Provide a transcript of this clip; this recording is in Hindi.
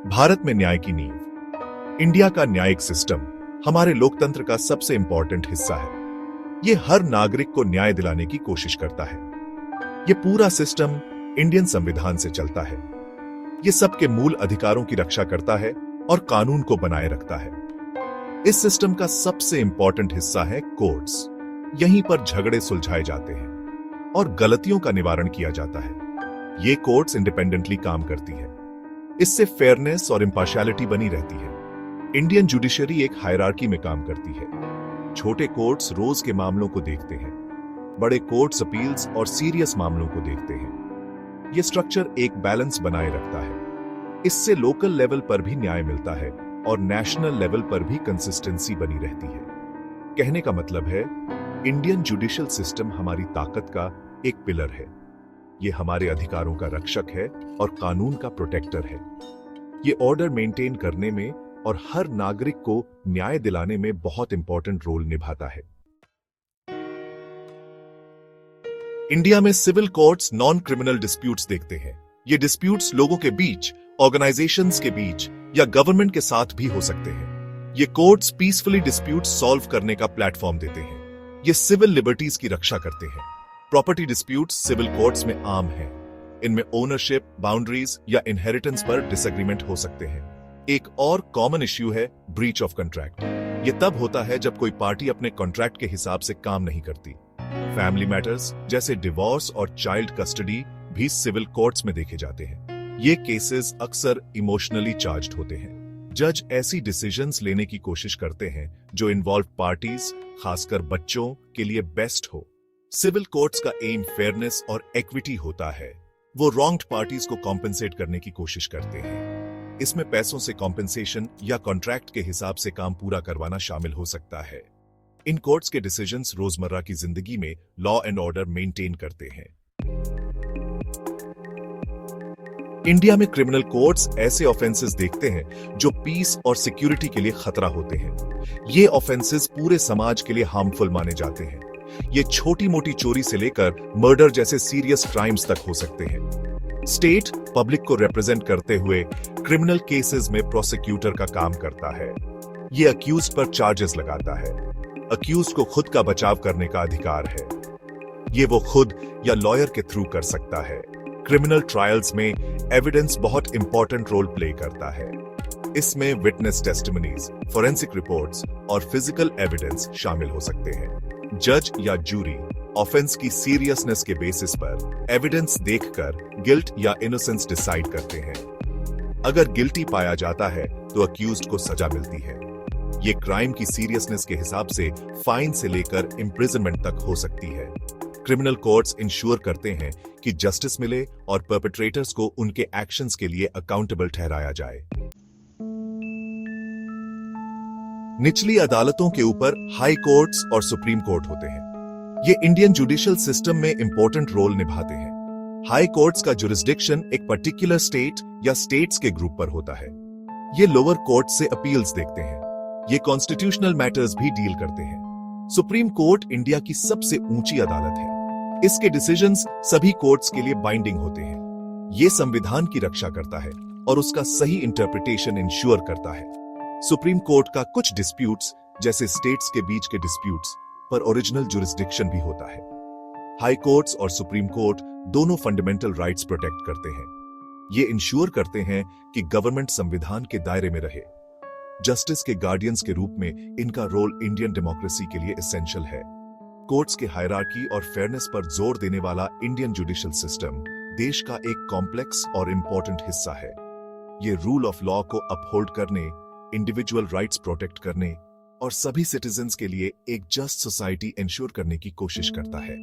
भारत में न्याय की नींव। इंडिया का न्यायिक सिस्टम हमारे लोकतंत्र का सबसे इंपॉर्टेंट हिस्सा है। ये हर नागरिक को न्याय दिलाने की कोशिश करता है। ये पूरा सिस्टम इंडियन संविधान से चलता है। ये सबके मूल अधिकारों की रक्षा करता है और कानून को बनाए रखता है। इस सिस्टम का सबसे इंपॉर्टेंट हिस्सा है कोर्ट्स। यहीं पर झगड़े सुलझाए जाते हैं और गलतियों का निवारण किया जाता है। ये कोर्ट्स इंडिपेंडेंटली काम करती है। इससे फेयरनेस और इंपार्शियलिटी बनी रहती है। इंडियन जुडिशरी एक हायरार्की में काम करती है। छोटे कोर्ट्स रोज के मामलों को देखते हैं, बड़े कोर्ट्स अपील्स और सीरियस मामलों को देखते हैं। यह स्ट्रक्चर एक बैलेंस बनाए रखता है। इससे लोकल लेवल पर भी न्याय मिलता है और नेशनल लेवल पर भी कंसिस्टेंसी बनी रहती है। कहने का मतलब है, इंडियन जुडिशियल सिस्टम हमारी ताकत का एक पिलर है। ये हमारे अधिकारों का रक्षक है और कानून का प्रोटेक्टर है। ये ऑर्डर मेंटेन करने में और हर नागरिक को न्याय दिलाने में बहुत इंपॉर्टेंट रोल निभाता है। इंडिया में civil courts non criminal disputes देखते हैं। ये डिस्प्यूट्स लोगों के बीच, ऑर्गेनाइजेशंस के बीच या गवर्नमेंट के साथ भी हो सकते हैं। ये कोर्ट्स पीसफुली डिस्प्यूट्स सॉल्व करने का प्लेटफॉर्म देते हैं। ये सिविल लिबर्टीज की रक्षा करते हैं। प्रॉपर्टी डिस्प्यूट्स सिविल कोर्ट्स में आम हैं। इनमें ओनरशिप, बाउंड्रीज या इनहेरिटेंस पर डिसएग्रीमेंट हो सकते हैं। एक और कॉमन इश्यू है ब्रीच ऑफ कॉन्ट्रैक्ट। यह तब होता है जब कोई पार्टी अपने कॉन्ट्रैक्ट के हिसाब से काम नहीं करती। फैमिली मैटर्स जैसे डिवोर्स और चाइल्ड कस्टडी भी सिविल कोर्ट्स में देखे जाते हैं। ये केसेस अक्सर इमोशनली चार्ज्ड होते हैं। जज ऐसी डिसीजंस लेने की कोशिश करते हैं जो इन्वॉल्व पार्टीज, खासकर बच्चों के लिए बेस्ट हो। सिविल कोर्ट्स का एम फेयरनेस और इक्विटी होता है। वो रॉन्ग्ड पार्टीज को कॉम्पेंसेट करने की कोशिश करते हैं। इसमें पैसों से कॉम्पेंसेशन या कॉन्ट्रैक्ट के हिसाब से काम पूरा करवाना शामिल हो सकता है। इन कोर्ट्स के डिसीजंस रोजमर्रा की जिंदगी में लॉ एंड ऑर्डर मेंटेन करते हैं। इंडिया में क्रिमिनल कोर्ट्स ऐसे ऑफेंसेस देखते हैं जो पीस और सिक्योरिटी के लिए खतरा होते हैं। ये ऑफेंसेस पूरे समाज के लिए हार्मफुल माने जाते हैं। ये छोटी मोटी चोरी से लेकर मर्डर जैसे सीरियस क्राइम्स तक हो सकते हैं। स्टेट पब्लिक को रिप्रेजेंट करते हुए क्रिमिनल केसेस में प्रोसिक्यूटर का काम करता है। ये अक्यूज पर चार्जेस लगाता है। अक्यूज को खुद का बचाव करने का अधिकार है। ये वो खुद या लॉयर के थ्रू कर सकता है। क्रिमिनल ट्रायल्स में एविडेंस बहुत इंपॉर्टेंट रोल प्ले करता है। इसमें विटनेस टेस्टिमनीज, फोरेंसिक रिपोर्ट्स और फिजिकल एविडेंस शामिल हो सकते हैं। जज या जूरी ऑफेंस की सीरियसनेस के बेसिस पर एविडेंस देखकर गिल्ट या इनोसेंस डिसाइड करते हैं। अगर गिल्टी पाया जाता है तो अक्यूज्ड को सजा मिलती है। ये क्राइम की सीरियसनेस के हिसाब से फाइन से लेकर इम्प्रिजनमेंट तक हो सकती है। क्रिमिनल कोर्ट्स इंश्योर करते हैं कि जस्टिस मिले और परपेट्रेटर्स को उनके एक्शंस के लिए अकाउंटेबल ठहराया जाए। निचली अदालतों के ऊपर हाई कोर्ट्स और सुप्रीम कोर्ट होते हैं। ये इंडियन जुडिशियल सिस्टम में इंपॉर्टेंट रोल निभाते हैं। हाई कोर्ट्स का जुरिस्डिक्शन एक पर्टिकुलर स्टेट या स्टेट्स के ग्रुप पर होता है। ये लोअर कोर्ट से अपील्स देखते हैं। ये कॉन्स्टिट्यूशनल मैटर्स भी डील करते हैं। सुप्रीम कोर्ट इंडिया की सबसे ऊंची अदालत है। इसके डिसीजंस सभी कोर्ट्स के लिए बाइंडिंग होते हैं। ये संविधान की रक्षा करता है और उसका सही इंटरप्रिटेशन इंश्योर करता है। सुप्रीम कोर्ट का कुछ डिस्प्यूट्स जैसे स्टेट्स के बीच के डिस्प्यूट्स पर ओरिजिनल जुरिस्डिक्शन भी होता है। हाई कोर्ट्स और सुप्रीम कोर्ट दोनों फंडामेंटल राइट्स प्रोटेक्ट करते हैं। ये इंश्योर करते हैं कि गवर्नमेंट संविधान के दायरे में रहे। जस्टिस के गार्डियंस के रूप में इनका रोल इंडियन डेमोक्रेसी के लिए एसेंशियल है। कोर्ट्स के हायरार्की और फेयरनेस पर जोर देने वाला इंडियन जुडिशियल सिस्टम देश का एक कॉम्प्लेक्स और इंपॉर्टेंट हिस्सा है। ये रूल ऑफ लॉ को अपहोल्ड करने, इंडिविजुअल राइट्स प्रोटेक्ट करने और सभी सिटीजन्स के लिए एक जस्ट सोसाइटी इंश्योर करने की कोशिश करता है।